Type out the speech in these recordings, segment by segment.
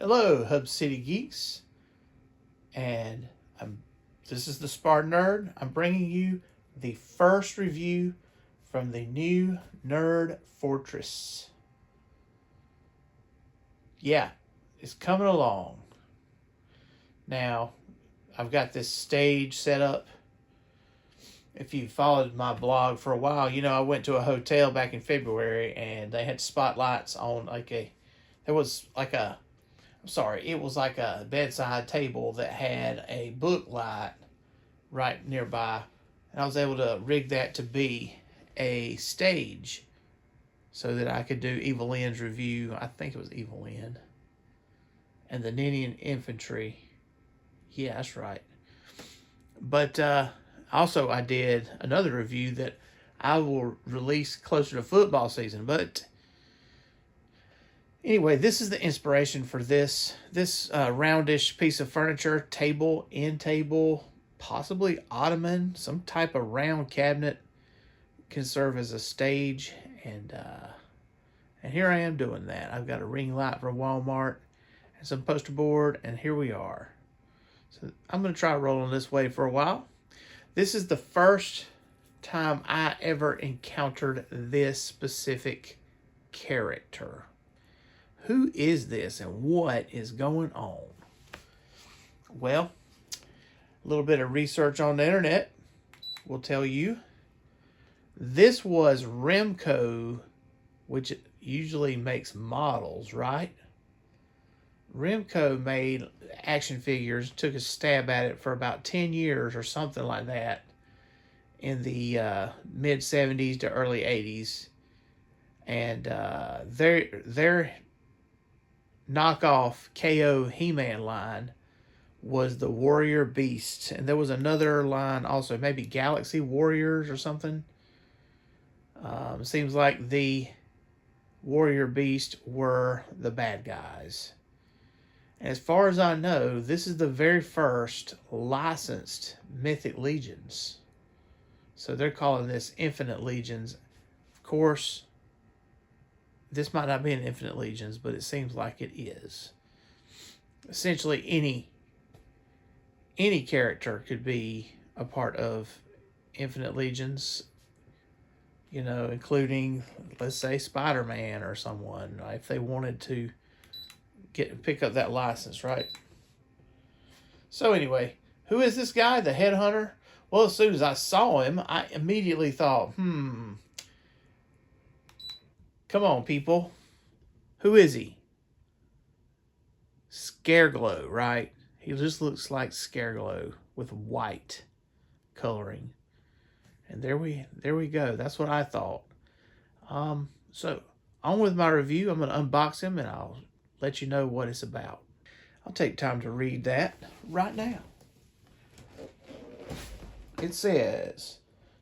Hello, Hub City Geeks, and this is the SpartanNerd. I'm bringing you the first review from the new Nerd Fortress. Yeah, it's coming along. Now, I've got this stage set up. If you followed my blog for a while, you know I went to a hotel back in February and they had spotlights on it was like a bedside table that had a book light right nearby. And I was able to rig that to be a stage so that I could do Evil Lynn's review. I think it was Evil Lynn. And the Ninian Infantry. Yeah, that's right. But also I did another review that I will release closer to football season. But anyway, this is the inspiration for this roundish piece of furniture, end table, possibly ottoman, some type of round cabinet can serve as a stage, and here I am doing that. I've got a ring light from Walmart and some poster board, and here we are. So I'm going to try rolling this way for a while. This is the first time I ever encountered this specific character. Who is this and what is going on? Well, a little bit of research on the internet will tell you this was Remco, which usually makes models, right? Remco made action figures, took a stab at it for about 10 years or something like that in the mid 70s to early 80s. And their knockoff KO He-Man line was the Warrior Beast. And there was another line also, maybe Galaxy Warriors or something. Seems like the Warrior Beast were the bad guys. And as far as I know, this is the very first licensed Mythic Legions. So they're calling this Infinite Legions. Of course, this might not be an Infinite Legions, but it seems like it is. Essentially, any character could be a part of Infinite Legions, you know, including, let's say, Spider-Man or someone, right? If they wanted to pick up that license, right? So anyway, who is this guy, the headhunter? Well, as soon as I saw him, I immediately thought, come on, people. Who is he? Scareglow, right? He just looks like Scareglow with white coloring. And there we go. That's what I thought. So on with my review. I'm going to unbox him and I'll let you know what it's about. I'll take time to read that right now. It says,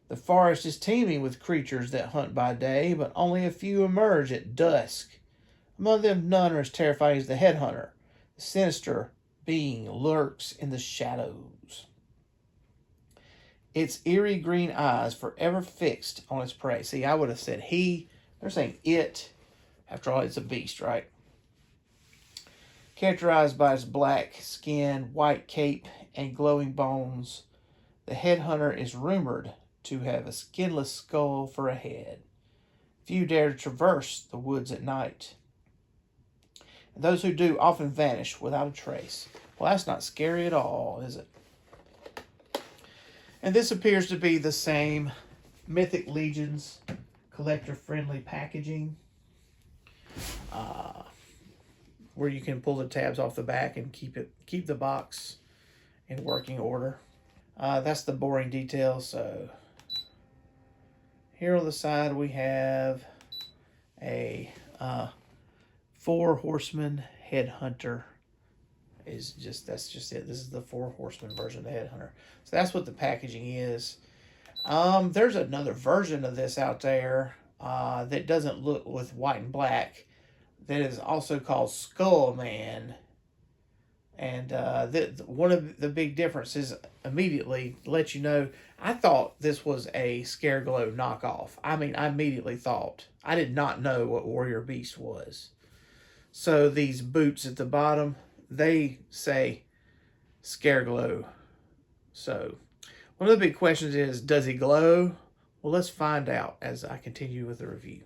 the forest is teeming with creatures that hunt by day, but only a few emerge at dusk. Among them, none are as terrifying as the headhunter. The sinister being lurks in the shadows. Its eerie green eyes forever fixed on its prey. See, I would have said he. They're saying it. After all, it's a beast, right? Characterized by its black skin, white cape, and glowing bones, the headhunter is rumored to have a skinless skull for a head. Few dare to traverse the woods at night. And those who do often vanish without a trace. Well, that's not scary at all, is it? And this appears to be the same Mythic Legions collector-friendly packaging, where you can pull the tabs off the back and keep the box in working order. That's the boring details. So here on the side we have a 4 Horsemen Headhunter. That's just it. This is the 4 Horsemen version of the Headhunter. So that's what the packaging is. There's another version of this out there that doesn't look with white and black, that is also called Skull Man. And one of the big differences, immediately let you know, I thought this was a Scareglow knockoff. I mean, I immediately thought. I did not know what Warrior Beast was. So these boots at the bottom, they say Scare Glow. So one of the big questions is, does he glow? Well, let's find out as I continue with the review.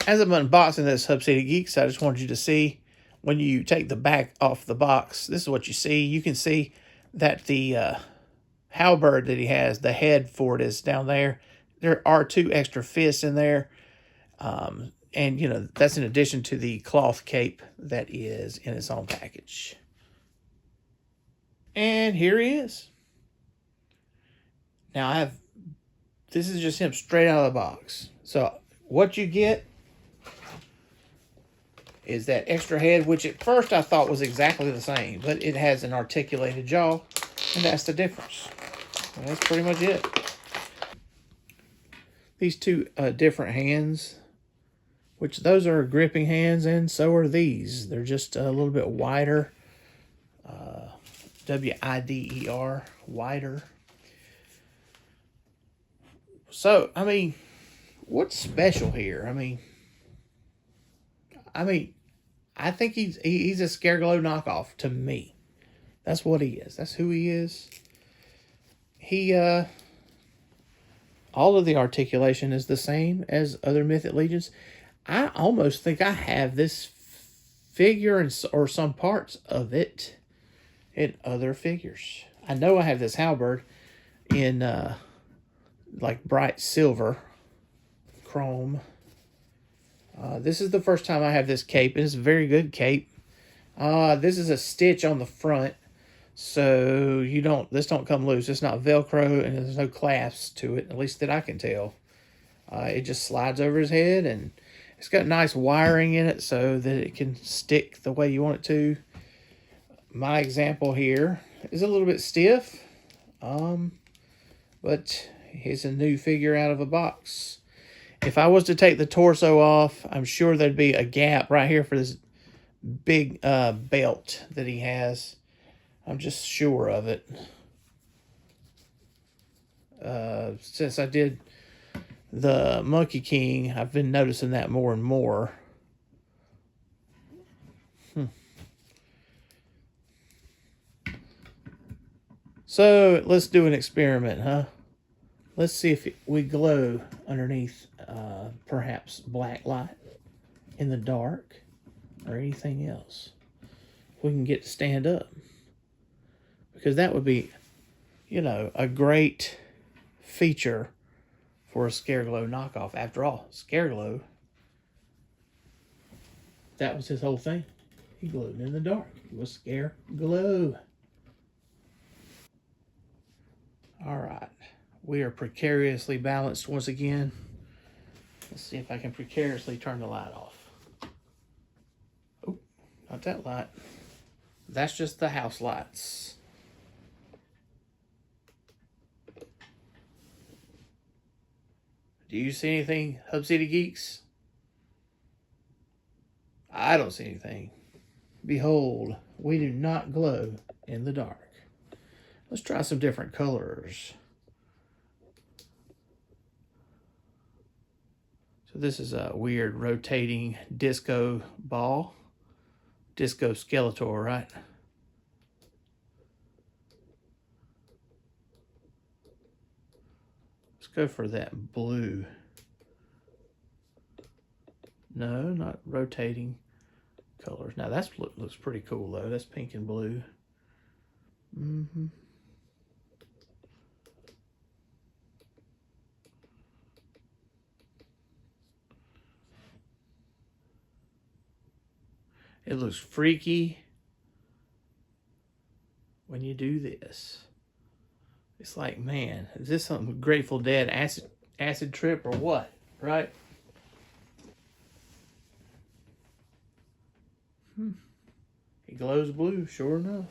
As I'm unboxing this Hub City Geeks, I just wanted you to see when you take the back off the box, this is what you see. You can see that the halberd that he has, the head for it is down there. There are 2 extra fists in there. And, you know, that's in addition to the cloth cape that is in its own package. And here he is. Now, this is just him straight out of the box. So, what you get is that extra head, which at first I thought was exactly the same, but it has an articulated jaw, and that's the difference. And that's pretty much it. These 2 different hands, which those are gripping hands, and so are these. They're just a little bit wider. W-I-D-E-R, wider. So, I mean, what's special here? I mean, I think he's a Scare Glow knockoff to me. That's what he is. That's who he is. He, all of the articulation is the same as other Mythic Legions. I almost think I have this figure or some parts of it in other figures. I know I have this halberd in like bright silver, chrome. This is the first time I have this cape. It's a very good cape. This is a stitch on the front, so this don't come loose. It's not Velcro, and there's no clasps to it, at least that I can tell. It just slides over his head, and it's got nice wiring in it so that it can stick the way you want it to. My example here is a little bit stiff, but here's a new figure out of a box. If I was to take the torso off, I'm sure there'd be a gap right here for this big belt that he has. I'm just sure of it. Since I did the Monkey King, I've been noticing that more and more. So let's do an experiment, huh? Let's see if we glow underneath perhaps black light in the dark or anything else. We can get to stand up. Because that would be, you know, a great feature for a Scare Glow knockoff. After all, Scare Glow, that was his whole thing. He glowed in the dark. He was Scare Glow. All right. We are precariously balanced once again. Let's see if I can precariously turn the light off. Oh, not that light. That's just the house lights. Do you see anything, Hub City Geeks? I don't see anything. Behold, we do not glow in the dark. Let's try some different colors. So this is a weird rotating disco ball. Disco Skeletor, right? Let's go for that blue. No, not rotating colors. Now that looks pretty cool though. That's pink and blue. It looks freaky when you do this. It's like, man, is this something Grateful Dead acid trip or what? Right? It glows blue, sure enough.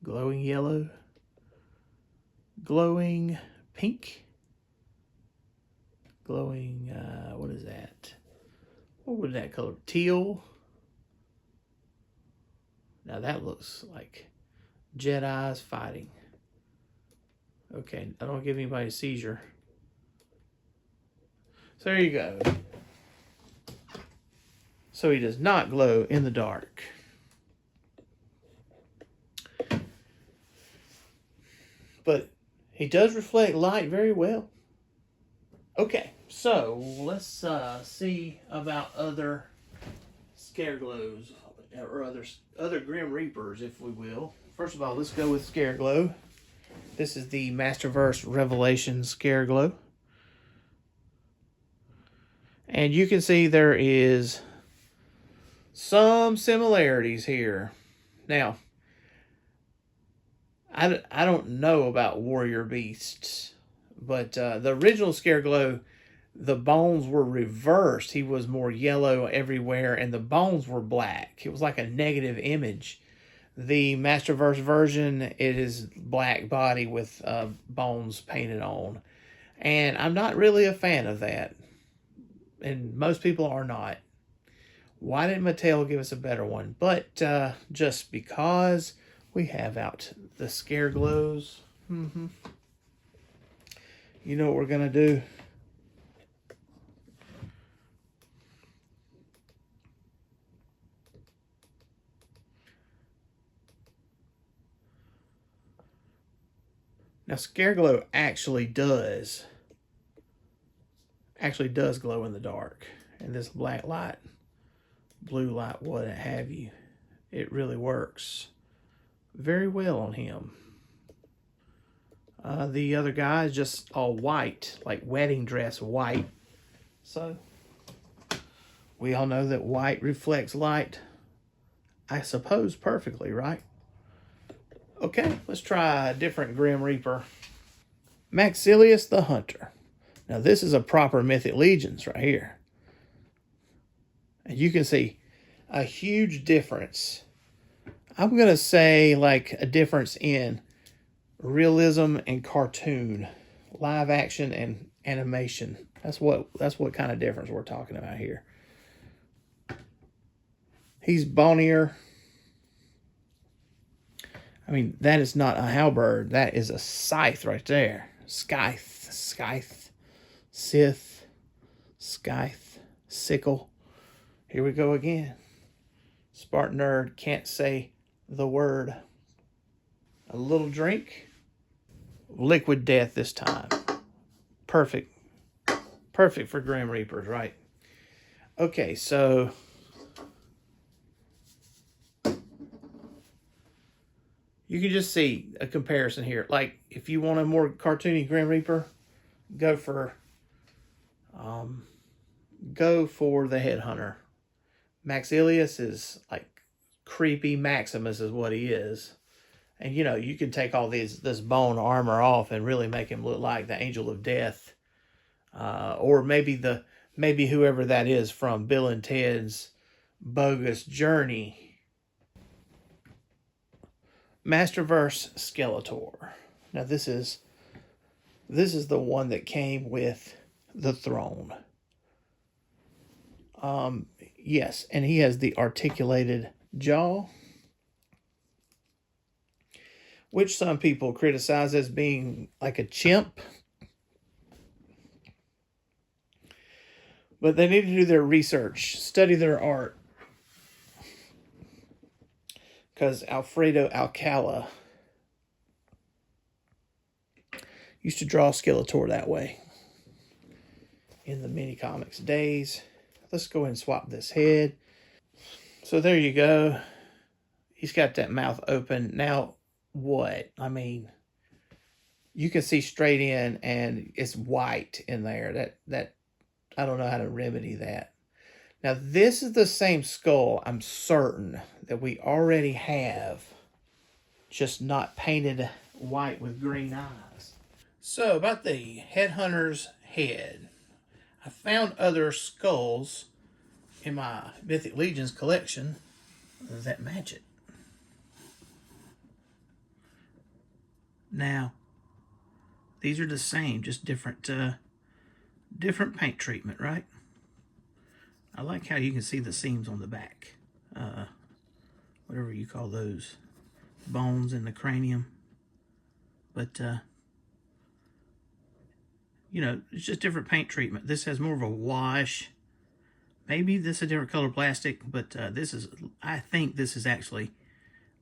Glowing yellow. Glowing pink. Glowing, what is that? What would that color? Teal. Now that looks like Jedi's fighting. Okay, I don't give anybody a seizure. So there you go. So he does not glow in the dark. But he does reflect light very well. Okay, so let's see about other Scareglows, or other Grim Reapers, if we will. First of all, let's go with Scareglow. This is the Masterverse Revelation Scareglow. And you can see there is some similarities here. Now, I don't know about Warrior Beasts, but the original Scareglow, the bones were reversed. He was more yellow everywhere, and the bones were black. It was like a negative image. The Masterverse version, it is black body with bones painted on. And I'm not really a fan of that. And most people are not. Why didn't Mattel give us a better one? But just because we have out the Scareglows. You know what we're going to do? Now, Scareglow actually does glow in the dark. And this black light, blue light, what have you, it really works very well on him. The other guy is just all white, like wedding dress white. So, we all know that white reflects light, I suppose, perfectly, right? Okay, let's try a different Grim Reaper. Maxilius the Hunter. Now, this is a proper Mythic Legions right here. And you can see a huge difference. I'm going to say like a difference in realism and cartoon, live action and animation. That's what kind of difference we're talking about here. He's bonier. I mean, that is not a halberd. That is a scythe right there. Scythe, scythe, scythe, sickle. Here we go again. SpartanNerd can't say the word. A little drink. Liquid death this time. Perfect. Perfect for Grim Reapers, right? Okay, so you can just see a comparison here. Like, if you want a more cartoony Grim Reaper, go for the Headhunter. Maxilius is like creepy Maximus is what he is. And, you know, you can take all this bone armor off and really make him look like the Angel of Death. Or maybe whoever that is from Bill and Ted's Bogus Journey. Masterverse Skeletor. Now this is the one that came with the throne. Yes, and he has the articulated jaw, which some people criticize as being like a chimp. But they need to do their research, study their art. Because Alfredo Alcala used to draw Skeletor that way in the mini comics days. Let's go ahead and swap this head. So there you go. He's got that mouth open. Now, what? I mean, you can see straight in and it's white in there. That I don't know how to remedy that. Now, this is the same skull, I'm certain, that we already have, just not painted white with green eyes. So, about the Headhunter's head. I found other skulls in my Mythic Legions collection that match it. Now, these are the same, just different paint treatment, right? I like how you can see the seams on the back. Whatever you call those. Bones in the cranium. But you know, it's just different paint treatment. This has more of a wash. Maybe this is a different color plastic, but I think this is actually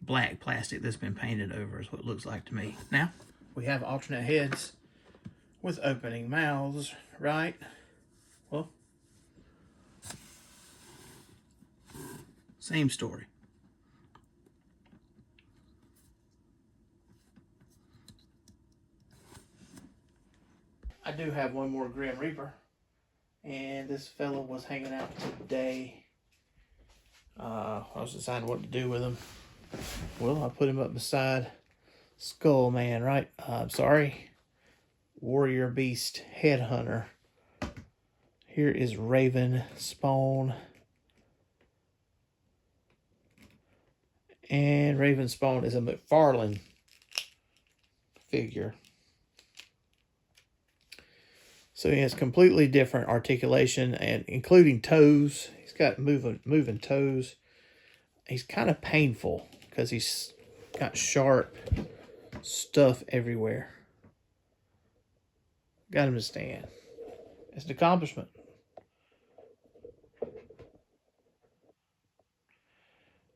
black plastic that's been painted over is what it looks like to me. Now, we have alternate heads with opening mouths, right? Well, same story. I do have one more Grim Reaper, and this fellow was hanging out today. I was deciding what to do with him. Well, I put him up beside Skull Man, right? I'm sorry, Warrior Beast Headhunter. Here is Raven Spawn. And Raven Spawn is a McFarlane figure. So he has completely different articulation, and including toes. He's got moving toes. He's kind of painful because he's got sharp stuff everywhere. Got him to stand. It's an accomplishment.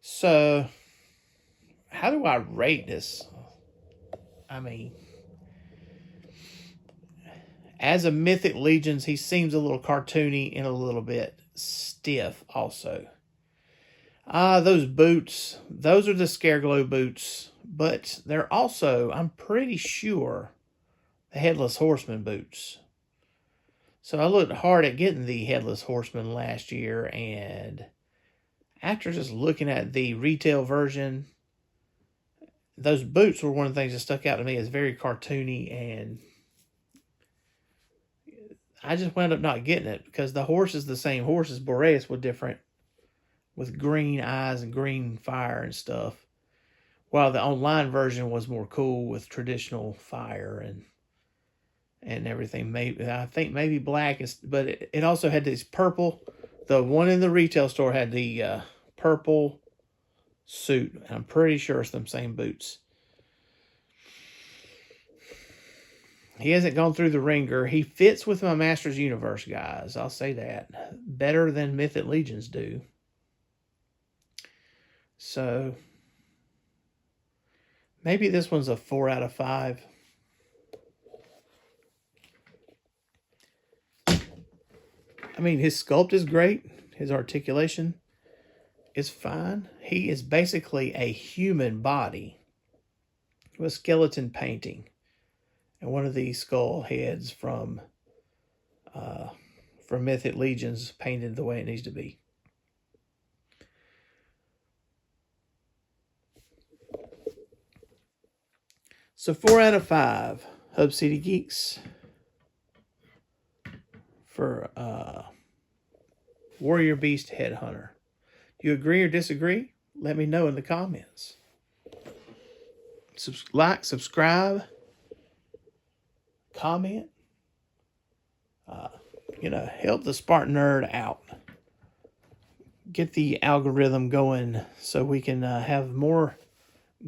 So, how do I rate this? I mean, as a Mythic Legions, he seems a little cartoony and a little bit stiff also. Those boots, those are the Scareglow boots, but they're also, I'm pretty sure, the Headless Horseman boots. So I looked hard at getting the Headless Horseman last year, and after just looking at the retail version, those boots were one of the things that stuck out to me as very cartoony, and I just wound up not getting it because the horse is the same horse as Boreas, with green eyes and green fire and stuff. While the online version was more cool with traditional fire and everything. Maybe I think maybe black is, but it also had this purple. The one in the retail store had the purple suit. I'm pretty sure it's them same boots. He hasn't gone through the ringer. He fits with my Masters Universe guys. I'll say that. Better than Mythic Legions do. So, maybe this one's a 4 out of 5. I mean, his sculpt is great. His articulation is fine. He is basically a human body with skeleton painting. And one of these skull heads from Mythic Legions painted the way it needs to be. So 4 out of 5 Hub City Geeks for Warrior Beast Headhunter. Do you agree or disagree? Let me know in the comments. Like, subscribe, comment. Help the SpartanNerd out. Get the algorithm going so we can have more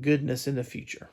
goodness in the future.